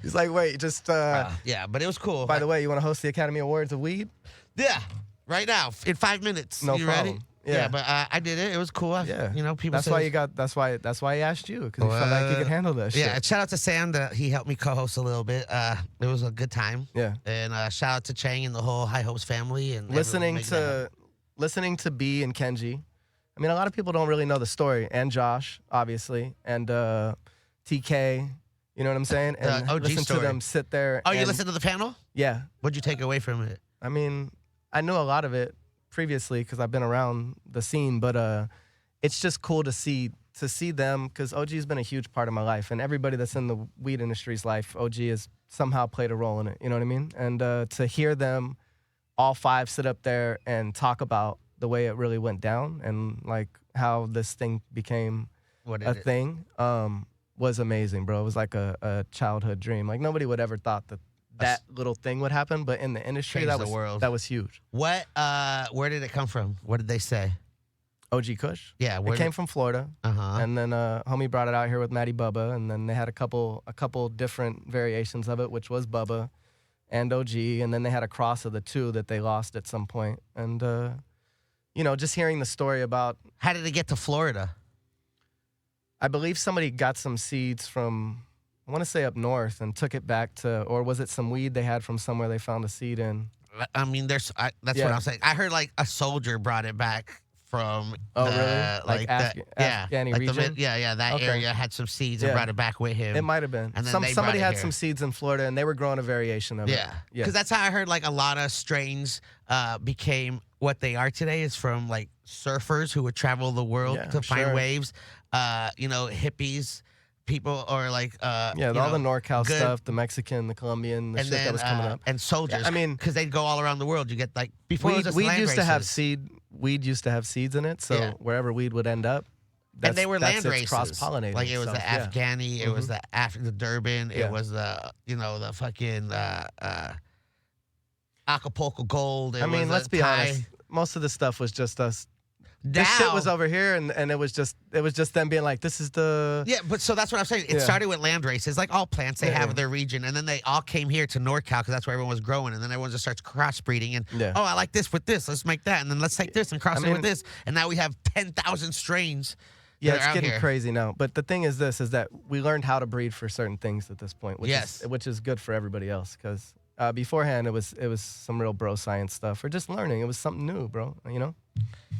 He's like, wait, just... yeah, but it was cool. By the way, you want to host the Academy Awards of Weed? Yeah, right now, in 5 minutes. No you problem. Ready? Yeah, but I did it. It was cool. People. That's why you got. That's why he asked you because he felt like he could handle that shit. Yeah, and shout out to Sam that he helped me co-host a little bit. It was a good time. Yeah, and shout out to Chang and the whole High Hopes family and listening to B and Kenji. I mean, a lot of people don't really know the story, and Josh, obviously, and TK. You know what I'm saying? And OG listen story. to them sit there. Oh, you listened to the panel? Yeah. What'd you take away from it? I mean, I knew a lot of it previously because I've been around the scene, but it's just cool to see them because OG has been a huge part of my life, and everybody that's in the weed industry's life, OG has somehow played a role in it. You know what I mean? And to hear them all five sit up there and talk about the way it really went down and like how this thing became a thing was amazing, bro. It was like a childhood dream. Like nobody would ever thought that little thing would happen, but in the industry, that was huge. What? Where did it come from? What did they say? OG Kush. Yeah, it came from Florida. And then homie brought it out here with Matty Bubba, and then they had a couple different variations of it, which was Bubba and OG, and then they had a cross of the two that they lost at some point. And just hearing the story about how did it get to Florida? I believe somebody got some seeds from, I want to say up north, and took it back to, or was it some weed they had from somewhere they found a seed in? I mean, that's what I'm saying. I heard like a soldier brought it back from really? Like Afghani region? That area had some seeds and brought it back with him. It might have been. And then somebody had some seeds in Florida, and they were growing a variation of it. Yeah, because that's how I heard like a lot of strains became what they are today is from like surfers who would travel the world to find waves, hippies, people, or like all the NorCal stuff, the Mexican, the Colombian, the shit that was coming up, and soldiers. I mean, because they'd go all around the world. You get like before weed used to have seeds in it, so wherever weed would end up. And they were land races, cross-pollinating. Like it was the Afghani, it was the Durban, it was the the fucking Acapulco Gold. I mean, let's be honest. Most of the stuff was just us. This shit was over here, and it was just them being like, this is the... Yeah, but so that's what I'm saying. It started with land races, like all plants, they have their region, and then they all came here to NorCal because that's where everyone was growing, and then everyone just starts crossbreeding, and, oh, I like this with this, let's make that, and then let's take this and cross it with this, and now we have 10,000 strains. Yeah, it's getting crazy now. But the thing is that we learned how to breed for certain things at this point, which is good for everybody else, because... beforehand, it was some real bro science stuff, or just learning. It was something new, bro.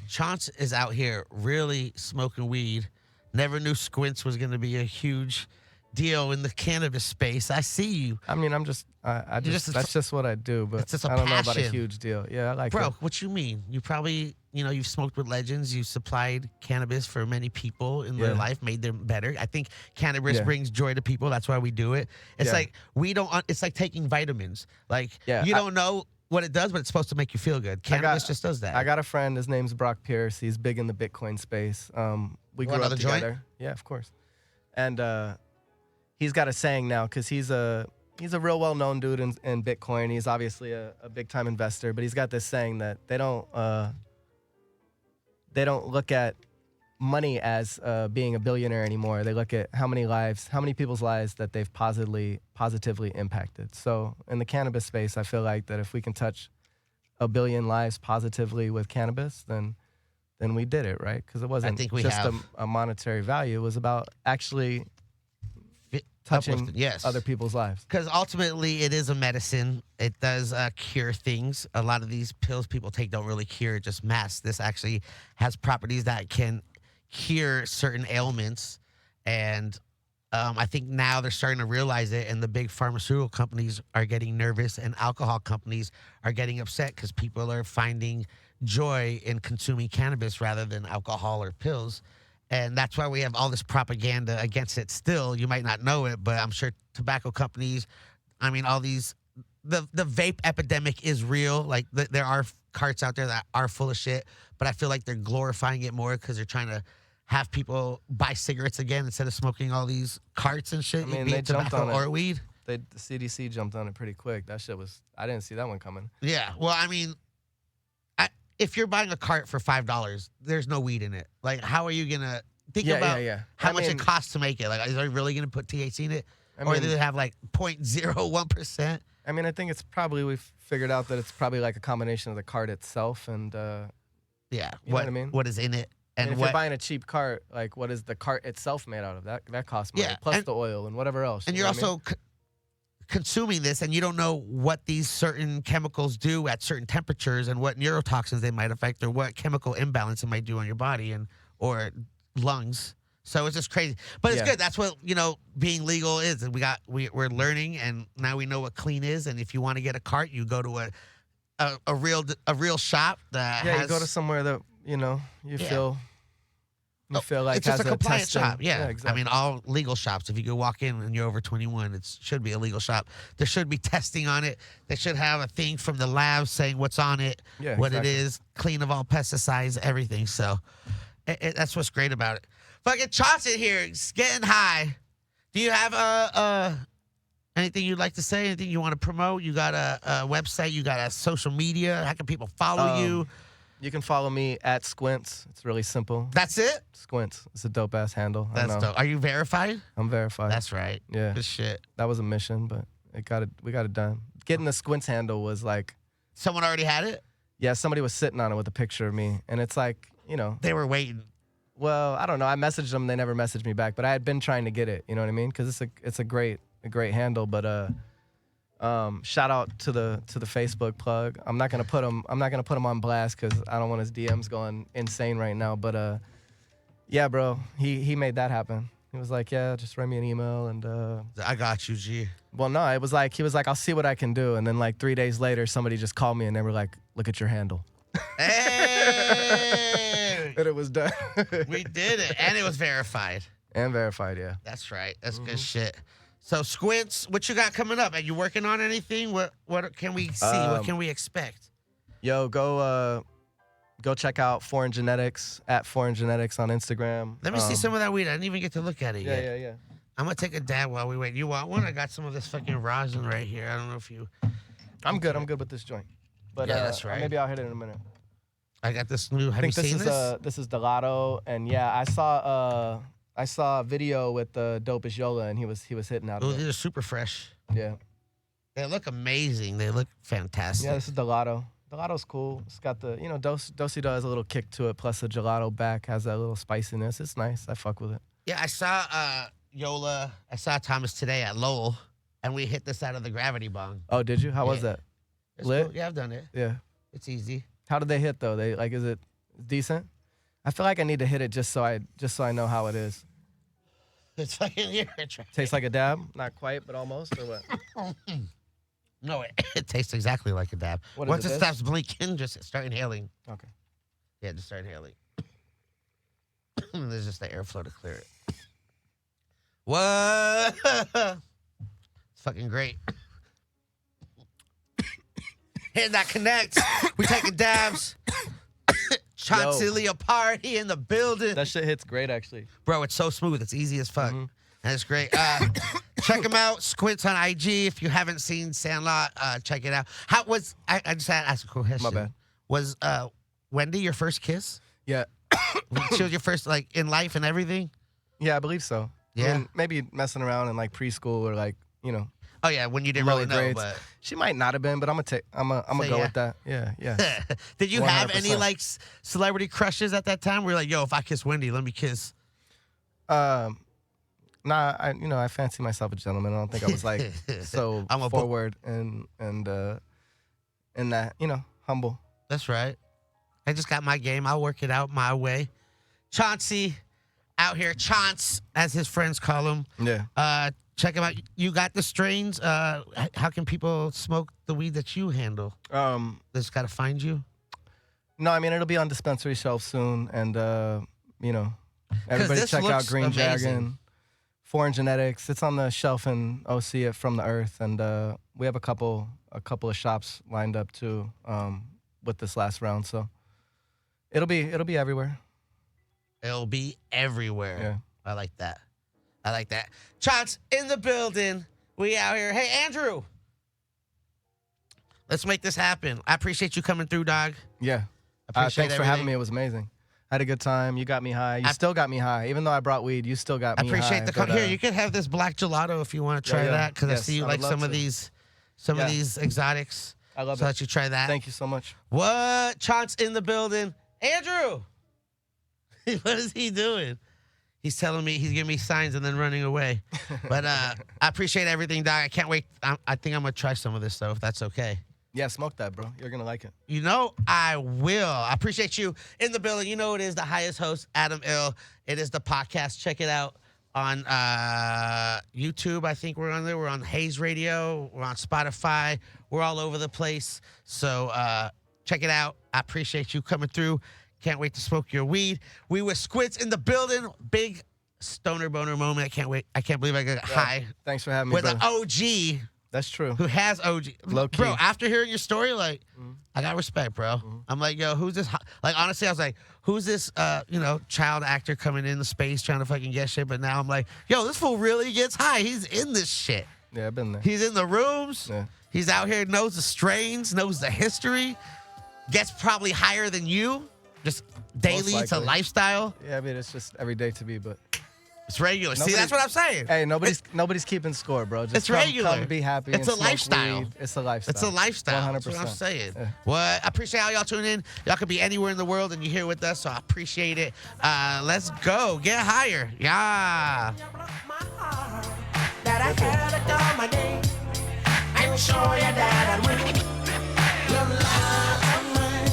Chauncey is out here really smoking weed. Never knew Squints was going to be a huge deal in the cannabis space. I see you. I mean, that's just what I do, but it's just a I don't passion. know about a huge deal. Yeah, I like Bro, it. what you mean? You probably, you've smoked with legends. You supplied cannabis for many people in their life, made them better. I think cannabis brings joy to people. That's why we do it. It's like it's like taking vitamins. Like you don't know what it does, but it's supposed to make you feel good. Cannabis just does that. I got a friend. His name's Brock Pierce. He's big in the Bitcoin space. We grew up together. Joint? Yeah, of course. And he's got a saying now because he's a He's a real well-known dude in Bitcoin. He's obviously a big-time investor, but he's got this saying that they don't look at money as being a billionaire anymore. They look at how many people's lives that they've positively impacted. So in the cannabis space, I feel like that if we can touch 1 billion lives positively with cannabis, then we did it, right? Because it wasn't just a monetary value. It was about actually touching other people's lives. Because ultimately, it is a medicine. It does cure things. A lot of these pills people take don't really cure, just masks. This actually has properties that can cure certain ailments. And I think now they're starting to realize it, and the big pharmaceutical companies are getting nervous, and alcohol companies are getting upset because people are finding joy in consuming cannabis rather than alcohol or pills. And that's why we have all this propaganda against it still. You might not know it, but I'm sure tobacco companies, all these, the vape epidemic is real. Like, there are carts out there that are full of shit, but I feel like they're glorifying it more because they're trying to have people buy cigarettes again instead of smoking all these carts and shit. They jumped on it. Or weed. The CDC jumped on it pretty quick. That shit I didn't see that one coming. Yeah. Well, if you're buying a cart for $5, there's no weed in it. Like, how are you going to think about how much it costs to make it? Like, is they really going to put THC in it? Or do they have like 0.01%? I think it's probably, we've figured out that it's probably like a combination of the cart itself and, yeah. You know what I mean? What is in it? And if you're buying a cheap cart, like, what is the cart itself made out of? That costs money, plus the oil and whatever else. And you're also consuming this, and you don't know what these certain chemicals do at certain temperatures and what neurotoxins they might affect or what chemical imbalance it might do on your body or lungs. So it's just crazy. But it's good. That's what, being legal is. And we're learning, and now we know what clean is. And if you want to get a cart, you go to a real shop that has... you go to somewhere that, you feel like it's just has a compliant testing. shop. Yeah. Exactly. All legal shops. If you go walk in and you're over 21, it should be a legal shop. There should be testing on it. They should have a thing from the lab saying what's on it, what it is, clean of all pesticides, everything. So that's what's great about it. Fucking Chauncey here, it's getting high. Do you have anything you'd like to say? Anything you want to promote? You got a website? You got a social media? How can people follow you? You can follow me at Squints. It's really simple. That's it? Squints. It's a dope ass handle. That's dope. Are you verified? I'm verified. That's right. Yeah. Good shit. That was a mission, but we got it done. Getting the Squints handle was like... Someone already had it? Yeah, somebody was sitting on it with a picture of me. And it's like, They were waiting. Well, I don't know. I messaged them. They never messaged me back. But I had been trying to get it. You know what I mean? Because it's a great handle. But shout out to the Facebook plug. I'm not gonna put him on blast because I don't want his DMs going insane right now. But yeah, bro, he made that happen. He was like, yeah, just write me an email and I got you, G. Well, no, he was like, I'll see what I can do. And then like 3 days later, somebody just called me and they were like, look at your handle. Hey! And it was done. We did it, and it was verified. And verified, yeah. That's right. That's good shit. So, Squints, what you got coming up? Are you working on anything? What can we see? What can we expect? Yo, go check out Foreign Genetics at Foreign Genetics on Instagram. Let me see some of that weed. I didn't even get to look at it yet. Yeah. I'm gonna take a dab while we wait. You want one? I got some of this fucking rosin right here. I don't know if you. I'm good with this joint. But yeah, that's right. Maybe I'll hit it in a minute. I got this new. Have you seen this? This is Delato, and yeah, I saw a video with the dopest Yola, and he was hitting out. Oh, these are super fresh. Yeah, they look amazing. They look fantastic. Yeah, this is Delato. Gelato's cool. It's got the, Dosido has a little kick to it, plus the gelato back has that little spiciness. It's nice. I fuck with it. Yeah, I saw Yola. I saw Thomas today at Lowell, and we hit this out of the gravity bong. Oh, did you? How was that? It's lit? Cool. Yeah, I've done it. Yeah. It's easy. How did they hit though? Is it decent? I feel like I need to hit it just so I know how it is. It's fucking here. Tastes like a dab? Not quite, but almost, or what? No, it tastes exactly like a dab. Once it stops blinking, just start inhaling. Okay. Yeah, just start inhaling. There's just the airflow to clear it. What? It's fucking great. Hand that connects. We taking dabs. Chauncey Leopardi in the building. That shit hits great, actually. Bro, it's so smooth. It's easy as fuck. And it's great. Check him out. Squints on IG. If you haven't seen Sandlot, check it out. How was I just had to ask a cool question. My bad. Was Wendy your first kiss? Yeah. She was your first, like, in life and everything? Yeah, I believe so. Yeah. I mean, maybe messing around in like preschool or like, you know. Oh yeah, when you didn't lower really know, grades. but She might not have been, but I'm gonna go yeah. with that. Yeah, yeah. Did you have any 100%. like celebrity crushes at that time? Where you're like, yo, if I kiss Wendy, let me kiss. Nah, I fancy myself a gentleman. I don't think I was like so I'm a forward and in that, you know, humble. That's right. I just got my game. I'll work it out my way. Chauncey out here, Chaunce, as his friends call him. Yeah. Check him out. You got the strains. How can people smoke the weed that you handle? They just got to find you? No, I mean, it'll be on dispensary shelves soon. And, you know, everybody this check out looks Green amazing. Dragon, Foreign Genetics. It's on the shelf in OC at From the Earth. And we have a couple of shops lined up, too, with this last round. So it'll be everywhere. It'll be everywhere. Yeah. I like that. I like that. Chaunce in the building. We out here. Hey, Andrew. Let's make this happen. I appreciate you coming through, dog. Yeah. Appreciate Thanks for having me. It was amazing. I had a good time. You got me high. You still got me high. Even though I brought weed, you still got I me high. appreciate the come here. You can have this black gelato if you want to try that, because I see you like some of these exotics. I love so it. that you try that. Thank you so much. What? Chaunce in the building. Andrew. What is he doing? He's telling me, he's giving me signs and then running away. But I appreciate everything, Doc. I can't wait. I think I'm going to try some of this, though, if that's okay. Yeah, smoke that, bro. You're going to like it. You know, I will. I appreciate you in the building. You know it is the highest host, Adam Ill. It is the podcast. Check it out on YouTube. I think we're on there. We're on Hayes Radio. We're on Spotify. We're all over the place. So check it out. I appreciate you coming through. Can't wait to smoke your weed. We were Squints in the building. Big stoner boner moment. I can't wait. I can't believe I got high. Thanks for having me, with bro. an OG. That's true. Who has OG. Low key. Bro, after hearing your story, like, I got respect, bro. I'm like, yo, who's this? Like, honestly, I was like, who's this, child actor coming into space trying to fucking get shit? But now I'm like, yo, this fool really gets high. He's in this shit. Yeah, I've been there. He's in the rooms. Yeah. He's out here, knows the strains, knows the history, gets probably higher than you. Just daily, it's a lifestyle. Yeah, I mean, it's just every day to be, but it's regular. See, that's what I'm saying. Hey, nobody's keeping score, bro. Just it's regular. Come be happy. It's and a smoke lifestyle. weed. It's a lifestyle. It's a lifestyle. 100%. That's what I'm saying. Yeah. Well, I appreciate how y'all tune in. Y'all could be anywhere in the world and you're here with us, so I appreciate it. Let's go. Get higher. Yeah. That I had to call my name and show you that I win. Your love of mine.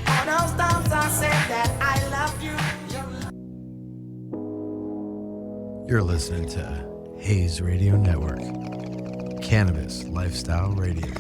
All those times I said that I love you. You're listening to Hayes Radio Network, Cannabis Lifestyle Radio.